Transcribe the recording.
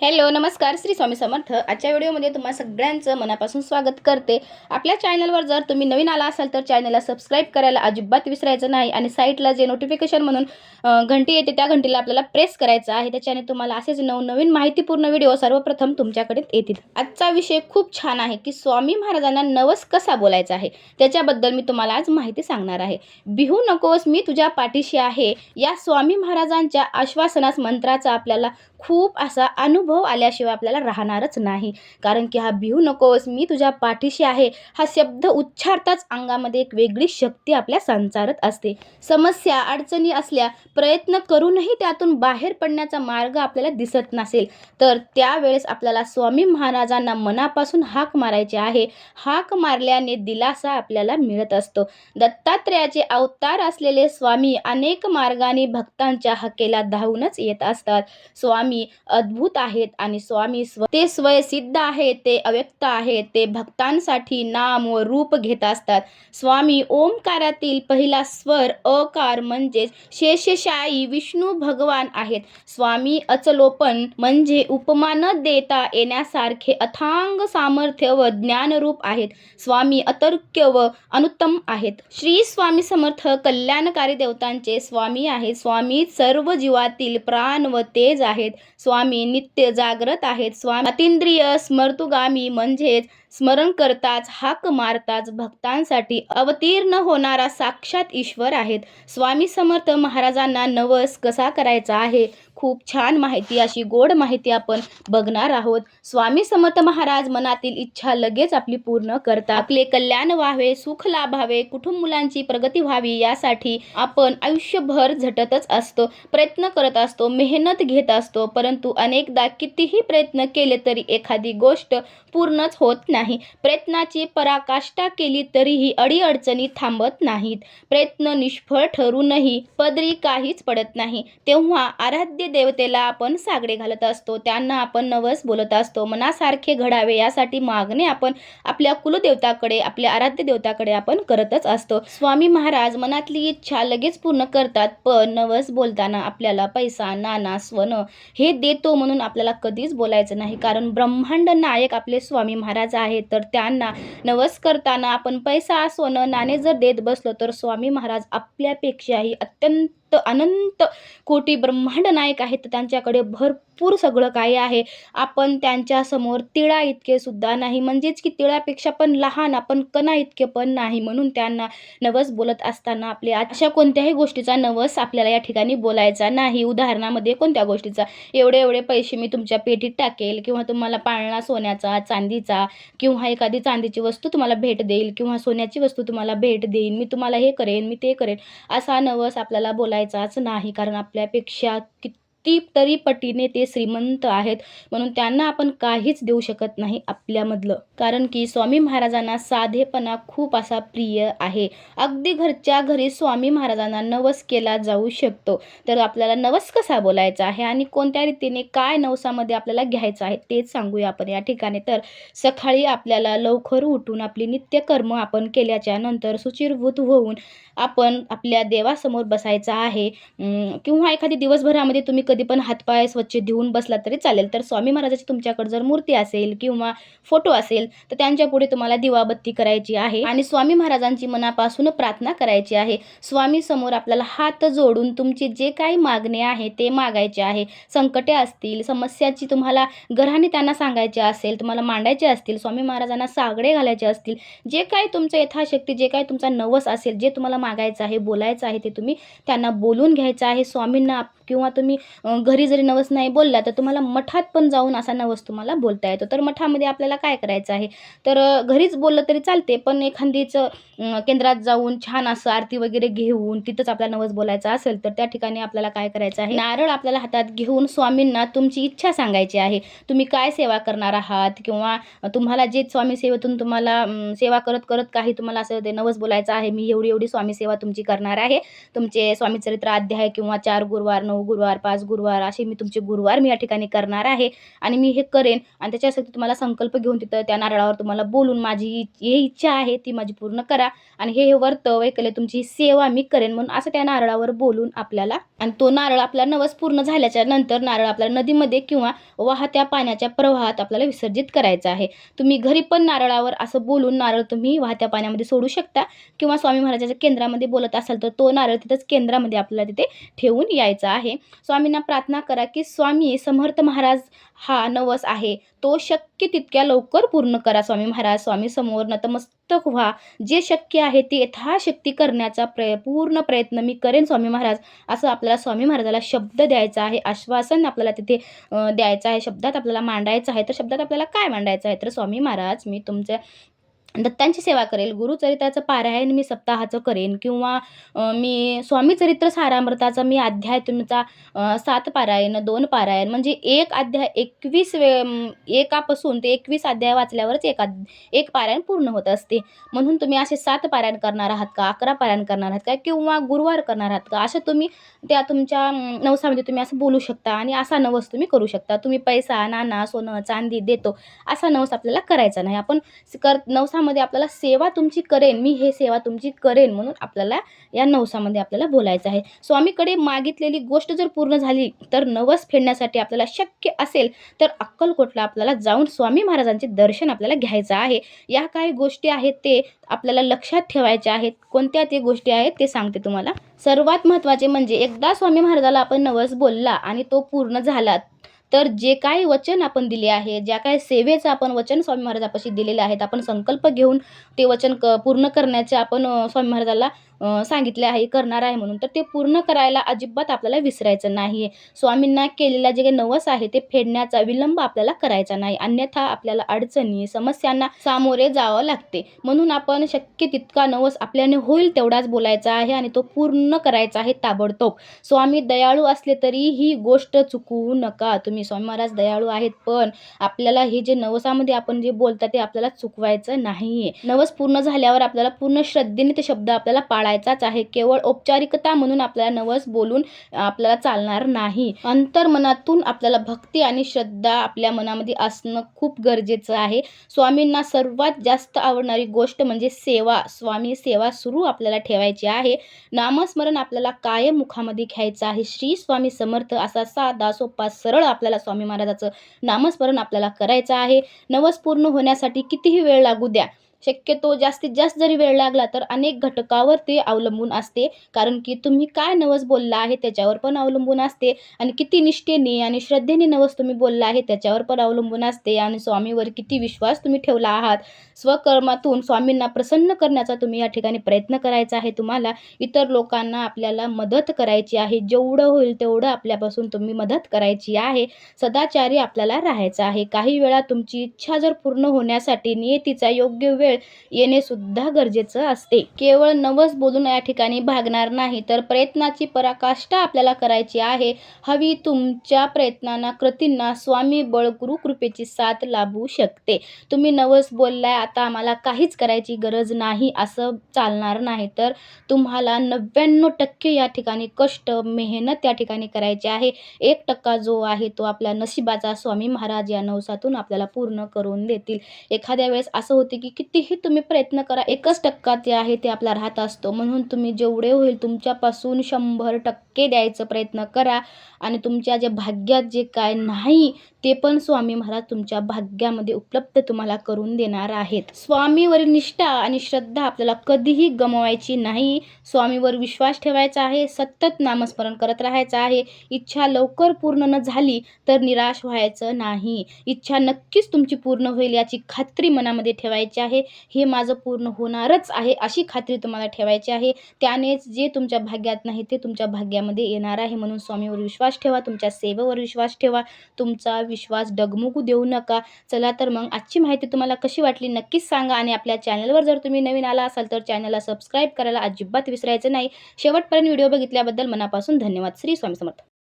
Hello नमस्कार श्री स्वामी समर्थ। आजच्या व्हिडिओमध्ये तुम्हाला सगळ्यांचं मनापासून स्वागत करते। आपल्या चॅनलवर जर तुम्ही नवीन आला असाल तर चॅनलला सबस्क्राईब करायला अजिबात विसरायचं नाही आणि साईडला जे नोटिफिकेशन म्हणून घंटी येते त्या घंटीला आपल्याला प्रेस करायचं आहे। त्याच्याने तुम्हाला असेच नवनवीन माहितीपूर्ण व्हिडिओ सर्वप्रथम तुमच्याकडे येतील। आजचा विषय खूप छान आहे की स्वामी महाराजांना नवस कसा बोलायचा आहे त्याच्याबद्दल मी तुम्हाला आज माहिती सांगणार आहे। भिवू नकोस मी तुझ्या पाठीशी आहे या स्वामी महाराजांच्या आश्वासनास मंत्राचा आपल्याला खूप असा अनुभव आल्याशिवाय आपल्याला राहणारच नाही। कारण की हा भिवू नकोस मी तुझ्या पाठीशी आहे हा शब्द उच्चारताच अंगामध्ये एक वेगळी शक्ती आपल्या संचारत असते। समस्या अडचणी असल्या प्रयत्न करूनही त्यातून बाहेर पडण्याचा मार्ग आपल्याला दिसत नसेल तर त्यावेळेस आपल्याला स्वामी महाराजांना मनापासून हाक मारायची आहे। हाक मारल्याने दिलासा आपल्याला मिळत असतो। दत्तात्रेयाचे अवतार असलेले स्वामी अनेक मार्गाने भक्तांच्या हाकेला धावूनच येत असतात। स्वामी अद्भुत आहेत आणि स्वामी ते स्वय सिद्ध आहेत, ते अव्यक्त आहेत, ते भक्तांसाठी नाम व रूप घेत असतात। स्वामी ओमकारातील पहिला स्वर अकार म्हणजे शेषशायी विष्णू भगवान आहेत। स्वामी अचलोपन म्हणजे उपमा न देता येण्यासारखे अथांग सामर्थ्य व ज्ञानरूप आहेत। स्वामी अतर्क्य व अनुत्तम आहेत। श्री स्वामी समर्थ कल्याणकारी देवतांचे स्वामी आहेत। स्वामी सर्व जीवातील प्राण व तेज आहेत। स्वामी नित्य जागृत आहेत। स्वामी अतींद्रिय स्मर्तुगामी म्हणजेच स्मरण करताच हाक मारताच भक्तांसाठी अवतीर्ण होणारा साक्षात ईश्वर आहेत। स्वामी समर्थ महाराजांना नवस कसा करायचा आहे खूप छान माहिती अशी गोड माहिती आपण बघणार आहोत। स्वामी समर्थ महाराज मनातील इच्छा लगेच आपली पूर्ण करतात। आपले कल्याण व्हावे, सुख लाभावे, कुटुंब मुलांची प्रगती व्हावी यासाठी आपण आयुष्यभर झटतच असतो, प्रयत्न करत असतो, मेहनत घेत असतो, परंतु अनेकदा कितीही प्रयत्न केले तरी एखादी गोष्ट पूर्णच होत नाही। प्रयत्नाची पराकाष्ठा केली तरीही अडीअडचणी थांबत नाहीत। प्रयत्न निष्फळ ठरूनही पदरी काहीच पडत नाही। तेव्हा आराध्य देवतेला आपण साकडे घालत असतो, त्यांना आपण नवस बोलत असतो। मनासारखे घडावे यासाठी मागणे आपण आपल्या कुलदेवताकडे, आपल्या आराध्य देवताकडे आपण करतच असतो। स्वामी महाराज मनातली इच्छा लगेच पूर्ण करतात, पण नवस बोलताना आपल्याला पैसा, नाणा, स्वर्ण हे देतो म्हणून आपल्याला कधीच बोलायचं नाही। कारण ब्रह्मांड नायक आपले स्वामी महाराज आहेत, तर त्यांना नवस करताना आपण पैसा, सोनं, नाणे जर देत बसलो तर स्वामी महाराज आपल्यापेक्षाही अत्यंत अनंत कोटी ब्रह्मांड नायक आहेत, त्यांच्याकडे भरपूर सगळं काही आहे। आपण त्यांच्या समोर तिळा इतके सुद्धा नाही, म्हणजेच की तिळापेक्षा पण लहान, आपण कणा इतके पण नाही। म्हणून त्यांना नवस बोलत असताना आपले अशा कोणत्याही गोष्टीचा नवस आपल्याला या ठिकाणी बोलायचा नाही। उदाहरणामध्ये कोणत्या गोष्टीचा, एवढे एवढे पैसे मी तुमच्या पेटीत टाकेल, किंवा तुम्हाला पाळणा सोन्याचा, चांदीचा, किंवा एखादी चांदीची वस्तू तुम्हाला भेट देईल, किंवा सोन्याची वस्तू तुम्हाला भेट देईल, मी तुम्हाला हे करेन, मी ते करेन, असा नवस आपल्याला बोलायचाच नाही। कारण आपल्यापेक्षा कितीतरी पटीने ते श्रीमंत आहेत, म्हणून त्यांना आपण काहीच देऊ शकत नाही आपल्यामधलं। कारण की स्वामी महाराजांना साधेपणा खूप असा प्रिय आहे। अगदी घरच्या घरी स्वामी महाराजांना नवस केला जाऊ शकतो। तर आपल्याला नवस कसा बोलायचा आहे आणि कोणत्या रीतीने काय नवसामध्ये आपल्याला घ्यायचं आहे तेच सांगूया आपण या ठिकाणी। तर सकाळी आपल्याला लवकर उठून आपली नित्यकर्म आपण केल्याच्या नंतर शुचिर्भूत होऊन आपण आपल्या देवासमोर बसायचं आहे, किंवा एखादी दिवसभरामध्ये तुम्ही कधी पण हातपाय स्वच्छ धुवून बसला तरी चालेल। तर स्वामी महाराजाची तुमच्याकडे जर मूर्ती असेल किंवा फोटो असेल तर त्यांच्या पुढे तुम्हाला दिवाबत्ती करायची आहे आणि स्वामी महाराजांची मनापासून प्रार्थना करायची आहे। स्वामी समोर आपल्याला हात जोडून तुमची जे काही मागणे आहे ते मागायचे आहे। संकटे असतील, समस्याची तुम्हाला घराने त्यांना सांगायचे असेल, तुम्हाला मांडायचे असतील, स्वामी महाराजांना साकडे घालायचे असतील, जे काही तुमचं यथाशक्ती, जे काही तुमचा नवस असेल, जे तुम्हाला मागायचं आहे, बोलायचं आहे, ते तुम्ही त्यांना बोलून घ्यायचं आहे स्वामींना। किंवा तुम्ही घरी जरी नवस नाही बोलला तर तुम्हाला मठात पण जाऊन असा नवस तुम्हाला बोलता येतो। तर मठामध्ये आपल्याला काय करायचं आहे, तर घरीच बोललं तरी चालते, पण एखादीच केंद्रात जाऊन छान असं आरती वगैरे घेऊन तिथंच आपला नवस बोलायचा असेल तर त्या ठिकाणी आपल्याला काय करायचं आहे, नारळ आपल्याला हातात घेऊन स्वामींना तुमची इच्छा सांगायची आहे। तुम्ही काय सेवा करणार आहात, किंवा तुम्हाला जे स्वामी सेवेतून तुम्हाला सेवा करत करत काही तुम्हाला असं ते नवस बोलायचं आहे, मी एवढी एवढी स्वामी सेवा तुमची करणार आहे। तुमचे स्वामी चरित्र अध्याय किंवा 4 गुरुवार, 9 गुरुवार, 5 गुरुवार असे मी तुमचे गुरुवार मी या ठिकाणी करणार आहे आणि मी हे करेन आणि त्याच्यासाठी तुम्हाला संकल्प घेऊन तिथं त्या नारळावर तुम्हाला बोलून माझी ही इच्छा आहे ती माझी पूर्ण करा आणि हे व्रत वैकल्य तुमची सेवा मी करेन म्हणून असं त्या नारळावर बोलून आपल्याला आणि तो नारळ आपला नवस पूर्ण झाल्याच्या नंतर नारळ आपल्याला नदीमध्ये किंवा वाहत्या पाण्याच्या प्रवाहात आपल्याला विसर्जित करायचं आहे. तुम्ही घरी पण नारळावर असं बोलून नारळ तुम्ही वाहत्या पाण्यामध्ये सोडू शकता किंवा स्वामी महाराजाच्या केंद्रामध्ये बोलत असाल तर तो नारळ तिथंच केंद्रामध्ये आपल्याला तिथे ठेवून यायचा आहे. स्वामींना प्रार्थना करा की स्वामी समर्थ महाराज हा नवस आहे तो शक्य तितक्या लवकर पूर्ण करा. स्वामी महाराज स्वामी समोर नतमस्तक व्हा. जे शक्य आहे ते यथाशक्ती करण्याचा पूर्ण प्रयत्न मी करेन स्वामी महाराज असं आपल्याला स्वामी महाराजाला शब्द द्यायचा आहे. आश्वासन आपल्याला तिथे द्यायचं आहे. शब्दात आपल्याला मांडायचं आहे. तर शब्दात आपल्याला काय मांडायचं आहे तर स्वामी महाराज मी तुमच्या दत्तांची सेवा करेल, गुरुचरित्राचं पारायण मी सप्ताहाचं करेन किंवा मी स्वामीचरित्र सारामृताचा मी अध्याय तुमचा 7 पारायण 2 पारायण म्हणजे एक अध्याय 21 एकापासून ते 21 अध्याय वाचल्यावरच एक पारायण पूर्ण होत असते. म्हणून तुम्ही असे 7 पारायण करणार आहात का 11 पारायण करणार आहात का किंवा गुरुवार करणार आहात का असं तुम्ही त्या तुमच्या नवसामध्ये तुम्ही असं बोलू शकता आणि असा नवस तुम्ही करू शकता. तुम्ही पैसा नाणा सोनं चांदी देतो असा नवस आपल्याला करायचा नाही. आपण नवसामध्ये आपल्याला सेवा तुमची करेन मी हे सेवा तुमची करेन म्हणून आपल्याला या नवसामध्ये आपल्याला बोलायचं आहे. स्वामीकडे मागितलेली गोष्ट जर पूर्ण झाली तर नवस फेडण्यासाठी आपल्याला शक्य असेल तर अक्कलकोटला आपल्याला जाऊन स्वामी महाराजांचे दर्शन आपल्याला घ्यायचं आहे. या काही गोष्टी आहेत ते आपल्याला लक्षात ठेवायच्या आहेत. कोणत्या ते गोष्टी आहेत ते सांगते तुम्हाला. सर्वात महत्त्वाचे म्हणजे एकदा स्वामी महाराजाला आपण नवस बोलला आणि तो पूर्ण झाला तर जे काही वचन आपण दिले आहे ज्या काही सेवेचं आपण वचन स्वामी महाराजापाशी दिलेले आहेत आपण संकल्प घेऊन ते वचन पूर्ण करण्याचे आपण स्वामी महाराजाला सांगितले आहे करणार आहे म्हणून तर ते पूर्ण करायला अजिबात आपल्याला विसरायचं नाही. स्वामींना केलेला जे काही नवस आहे ते फेडण्याचा विलंब आपल्याला करायचा नाही. अन्यथा आपल्याला अडचणी समस्यांना सामोरे जावं लागते. म्हणून आपण शक्य तितका नवस आपल्याने होईल तेवढाच बोलायचा आहे आणि तो पूर्ण करायचा आहे ताबडतोब. स्वामी दयाळू असले तरी ही गोष्ट चुकवू नका. तुम्ही स्वामी महाराज दयाळू आहेत पण आपल्याला हे जे नवसामध्ये आपण जे बोलता ते आपल्याला चुकवायचं नाहीये. नवस पूर्ण झाल्यावर आपल्याला पूर्ण श्रद्धेने ते शब्द आपल्याला पाळायचाच आहे. केवळ औपचारिकता म्हणून आपल्याला नवस बोलून आपल्याला चालणार नाही. अंतर्मनातून आपल्याला भक्ती आणि श्रद्धा आपल्या मनामध्ये असणं खूप गरजेचं आहे. स्वामींना सर्वात जास्त आवडणारी गोष्ट म्हणजे सेवा. स्वामी सेवा सुरू आपल्याला ठेवायची आहे. नामस्मरण आपल्याला कायम मुखामध्ये घ्यायचं आहे. श्री स्वामी समर्थ असा साधा सोपा सरळ आपल्याला स्वामी महाराजाचं नामस्मरण आपल्याला करायचं आहे. नवस पूर्ण होण्यासाठी कितीही वेळ लागू द्या शक्यतो जास्तीत जास्त जरी वेळ लागला तर अनेक घटकावर ते अवलंबून असते. कारण की तुम्ही काय नवस बोलला आहे त्याच्यावर पण अवलंबून असते आणि किती निष्ठेने आणि श्रद्धेने नवस तुम्ही बोलला आहे त्याच्यावर पण अवलंबून असते आणि स्वामीवर किती विश्वास तुम्ही ठेवला आहात. स्वकर्मातून स्वामींना प्रसन्न करण्याचा तुम्ही या ठिकाणी प्रयत्न करायचा आहे. तुम्हाला इतर लोकांना आपल्याला मदत करायची आहे. जेवढं होईल तेवढं आपल्यापासून तुम्ही मदत करायची आहे. सदाचारी आपल्याला राहायचं आहे. काही वेळा तुमची इच्छा जर पूर्ण होण्यासाठी नियतीचा योग्य वेळ येणे सुद्धा गरजेचं असते. केवळ नवस बोलून या ठिकाणी भागणार नाही तर प्रयत्नाची पराकाष्ठा आपल्याला करायची आहे. हवी तुमच्या प्रयत्नांना कृतींना स्वामी बळ गुरु कृपेची साथ लाभू शकते. तुम्ही नवस बोललाय आता आम्हाला काहीच करायची गरज नाही असं चालणार नाही. तर तुम्हाला 99% या ठिकाणी कष्ट मेहनत या ठिकाणी करायची आहे. 1% जो आहे तो आपल्या नशिबाचा स्वामी महाराज या नवसातून आपल्याला पूर्ण करून देतील. एखाद्या वेळेस असं होते की कितीही तुम्ही प्रयत्न करा 1% जे आहे ते आपला राहत असतो. म्हणून तुम्ही जेवढे होईल तुमच्यापासून 100% द्यायचा प्रयत्न करा आणि तुमच्या जे भाग्यात जे काय नाही ते पण स्वामी महाराज तुमच्या भाग्यामध्ये उपलब्ध तुम्हाला करून देणार आहेत. स्वामीवरील निष्ठा आणि श्रद्धा आपल्याला कधीही गमवायची नाही. स्वामीवर विश्वास ठेवायचा आहे. सतत नामस्मरण करत राहायचं आहे. इच्छा लवकर पूर्ण न झाली तर निराश व्हायचं नाही. इच्छा नक्कीच तुमची पूर्ण होईल याची खात्री मनामध्ये ठेवायची आहे. हे माझं पूर्ण होणारच आहे अशी खात्री तुम्हाला ठेवायची आहे. त्यानेच जे तुमच्या भाग्यात नाही ते तुमच्या भाग्यामध्ये येणार आहे. म्हणून स्वामीवर विश्वास ठेवा. तुमच्या सेवेवर विश्वास ठेवा. तुमचा विश्वास डगमगू देऊ नका. चला तर मग आजची माहिती तुम्हाला कशी वाटली नक्कीच सांगा आणि आपल्या चॅनलवर जर तुम्ही नवीन आला असाल तर चॅनलला सबस्क्राईब करायला अजिबात विसरायचं नाही. शेवटपर्यंत व्हिडिओ बघितल्याबद्दल मनापासून धन्यवाद. श्री स्वामी समर्थ.